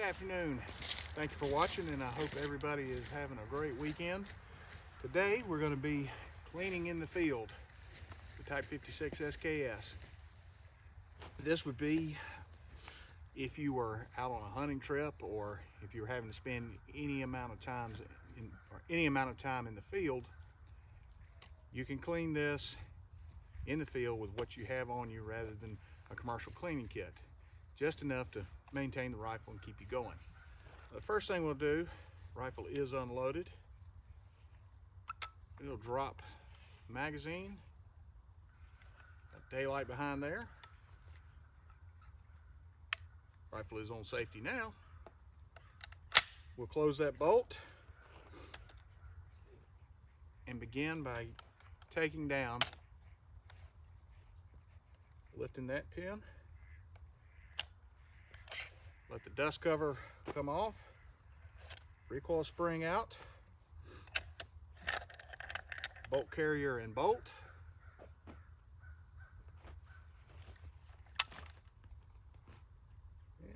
afternoon. Thank you for watching, and I hope everybody is having a great weekend. Today we're going to be cleaning in the field the Type 56 SKS. This would be if you were out on a hunting trip, or if you were having to spend any amount of time in the field. You can clean this in the field with what you have on you rather than a commercial cleaning kit. Just enough to maintain the rifle and keep you going. The first thing we'll do, rifle is unloaded. It'll drop the magazine. Got daylight behind there. Rifle is on safety now. We'll close that bolt and begin by taking down, lifting that pin. Let the dust cover come off, recoil spring out, bolt carrier and bolt.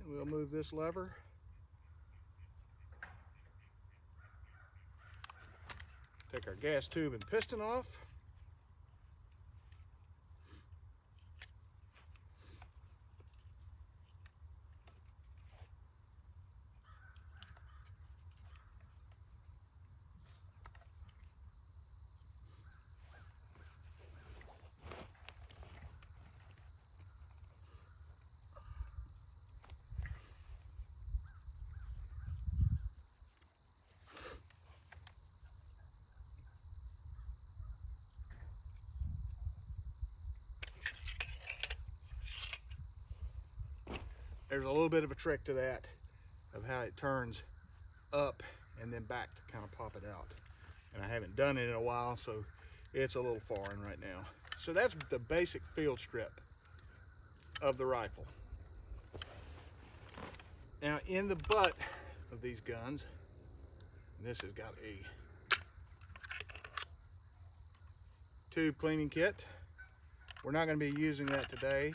And we'll move this lever. Take our gas tube and piston off. There's a little bit of a trick to that, of how it turns up and then back to kind of pop it out. And I haven't done it in a while, so it's a little foreign right now. So that's the basic field strip of the rifle. Now in the butt of these guns, this has got a tube cleaning kit. We're not going to be using that today.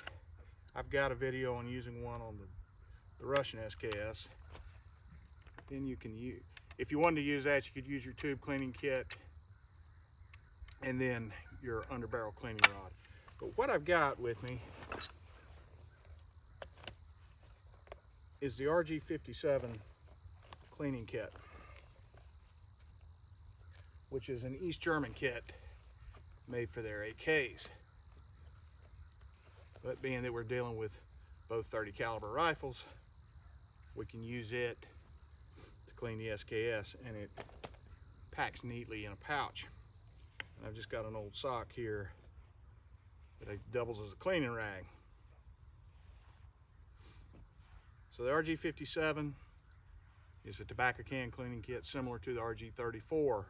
I've got a video on using one on the Russian SKS. Then you can use, if you wanted to use that, you could use your tube cleaning kit and then your underbarrel cleaning rod. But what I've got with me is the RG57 cleaning kit, which is an East German kit made for their AKs. But being that we're dealing with both 30 caliber rifles, we can use it to clean the SKS, and it packs neatly in a pouch. And I've just got an old sock here that doubles as a cleaning rag. So the RG57 is a tobacco can cleaning kit similar to the RG34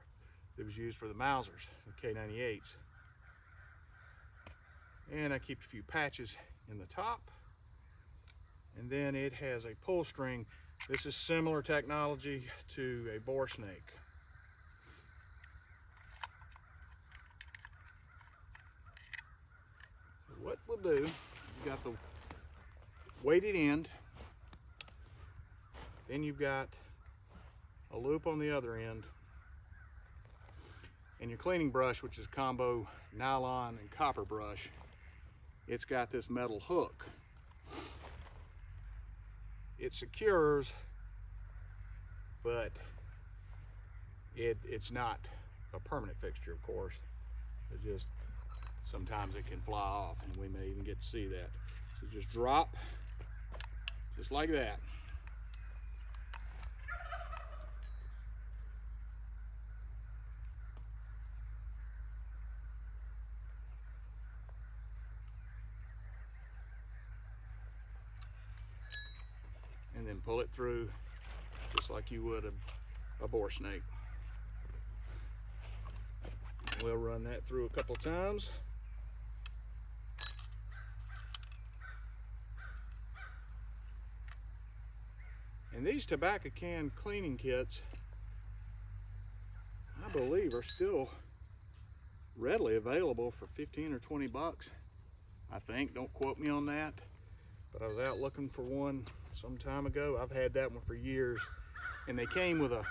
that was used for the Mausers, the K98s. And I keep a few patches in the top. And then it has a pull string. This is similar technology to a bore snake. So what we'll do, you've got the weighted end, then you've got a loop on the other end, and your cleaning brush, which is combo nylon and copper brush. It's got this metal hook. It secures, but it's not a permanent fixture, of course. It just, sometimes it can fly off, and we may even get to see that. So just drop, just like that. And then pull it through just like you would a bore snake. We'll run that through a couple times. And these tobacco can cleaning kits, I believe, are still readily available for 15 or 20 bucks. I think, don't quote me on that, but I was out looking for one some time ago. I've had that one for years, and they came with a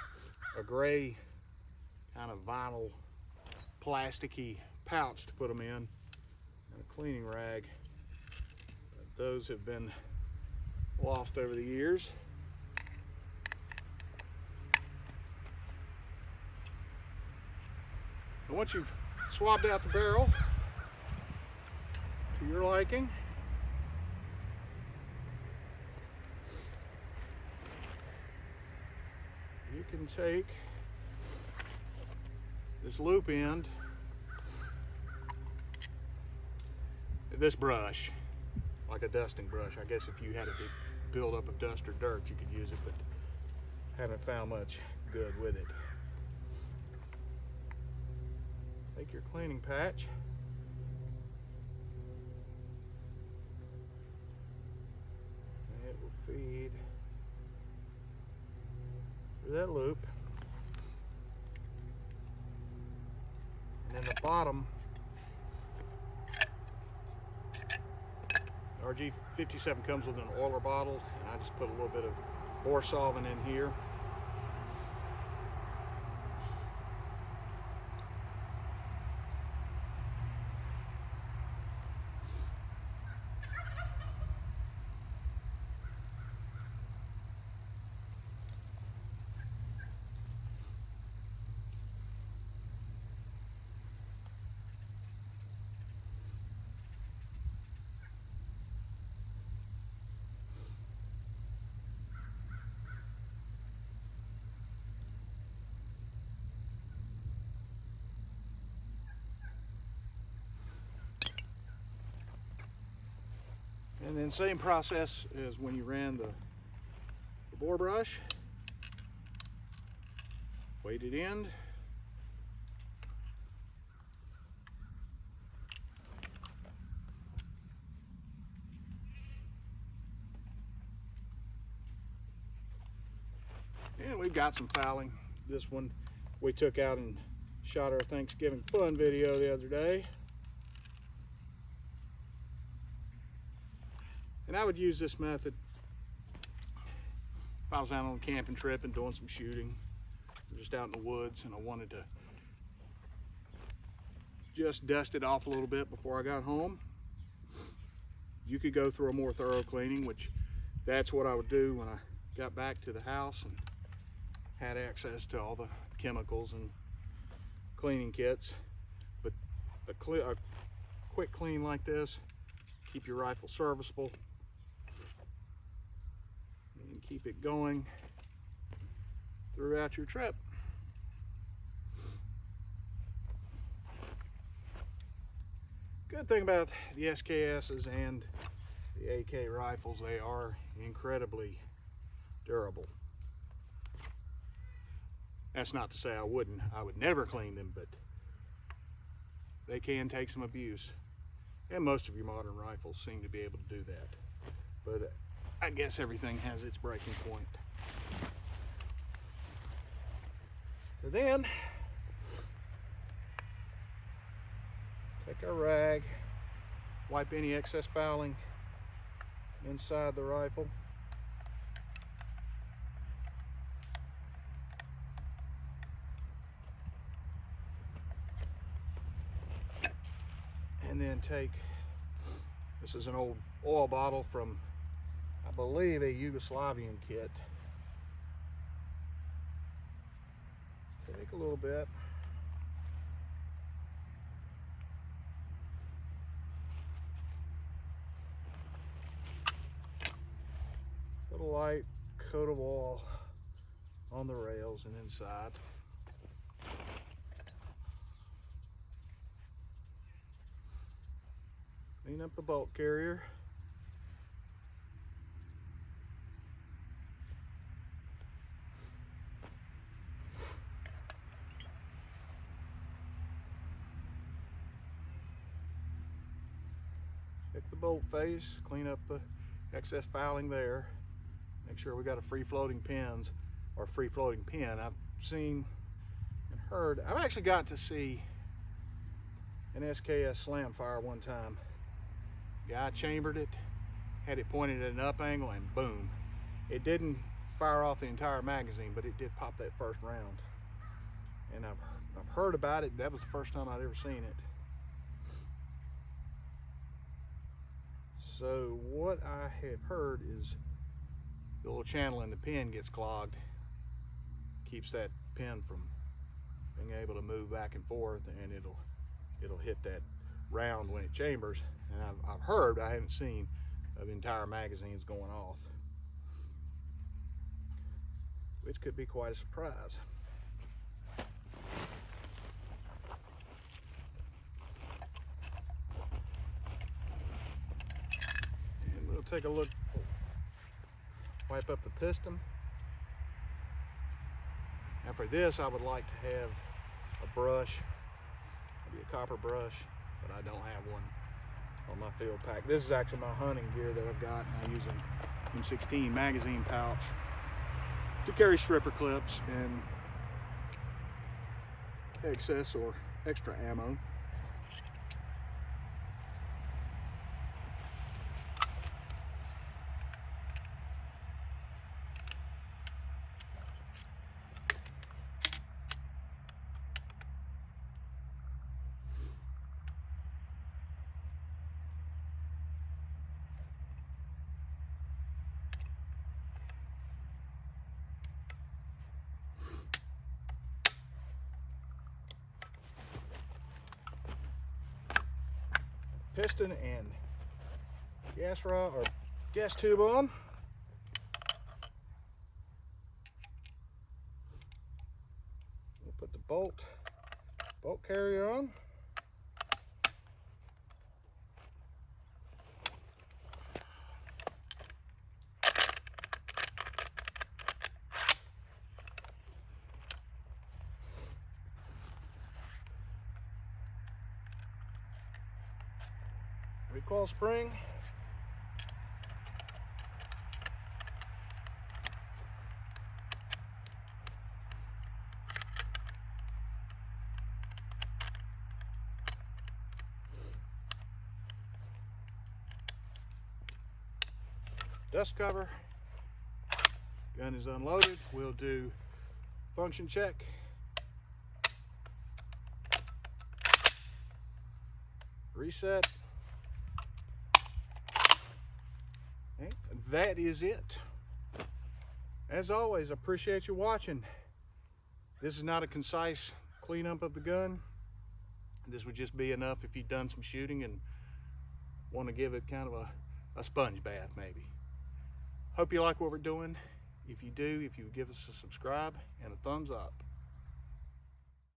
gray kind of vinyl plasticky pouch to put them in and a cleaning rag. But those have been lost over the years. And once you've swabbed out the barrel to your liking, you can take this loop end, this brush, like a dusting brush. I guess if you had a big buildup of dust or dirt, you could use it, but haven't found much good with it. Take your cleaning patch, and it will feed through that loop. And then the bottom, RG57 comes with an oiler bottle, and I just put a little bit of bore solvent in here. And then same process as when you ran the bore brush. Weighted end. And we've got some fouling. This one we took out and shot our Thanksgiving fun video the other day. And I would use this method if I was out on a camping trip and doing some shooting, just out in the woods, and I wanted to just dust it off a little bit before I got home. You could go through a more thorough cleaning, which that's what I would do when I got back to the house and had access to all the chemicals and cleaning kits. But a quick clean like this, keep your rifle serviceable and keep it going throughout your trip. Good thing about the SKSs and the AK rifles, they are incredibly durable. That's not to say I would never clean them, but they can take some abuse. And most of your modern rifles seem to be able to do that. But I guess everything has its breaking point. So then, take our rag, wipe any excess fouling inside the rifle. And then take, this is an old oil bottle from, I believe, a Yugoslavian kit. Take a little bit. Put a light coat of oil on the rails and inside. Clean up the bolt carrier. Check the bolt face, clean up the excess fouling there. Make sure we got a free floating pins or free floating pin. I've seen and heard, I've actually got to see an SKS slam fire one time. Guy chambered it, had it pointed at an up angle, and boom, It didn't fire off the entire magazine, but it did pop that first round. And I've heard about it. That was the first time I'd ever seen it. So what I have heard is the little channel in the pin gets clogged, keeps that pin from being able to move back and forth, and it'll hit that round when it chambers. And I've heard, I haven't seen, of entire magazines going off, which could be quite a surprise. And we'll take a look, wipe up the piston. And for this, I would like to have a brush, maybe a copper brush, but I don't have one on my field pack. This is actually my hunting gear that I've got. I use an M16 magazine pouch to carry stripper clips and excess or extra ammo. Piston and gas rod or gas tube on. We'll put the bolt carrier on. Recoil spring. Dust cover. Gun is unloaded. We'll do function check. Reset. And that is it. As always, I appreciate you watching. This is not a concise cleanup of the gun. This would just be enough if you've done some shooting and want to give it kind of a sponge bath maybe. Hope you like what we're doing. If you do, if you give us a subscribe and a thumbs up.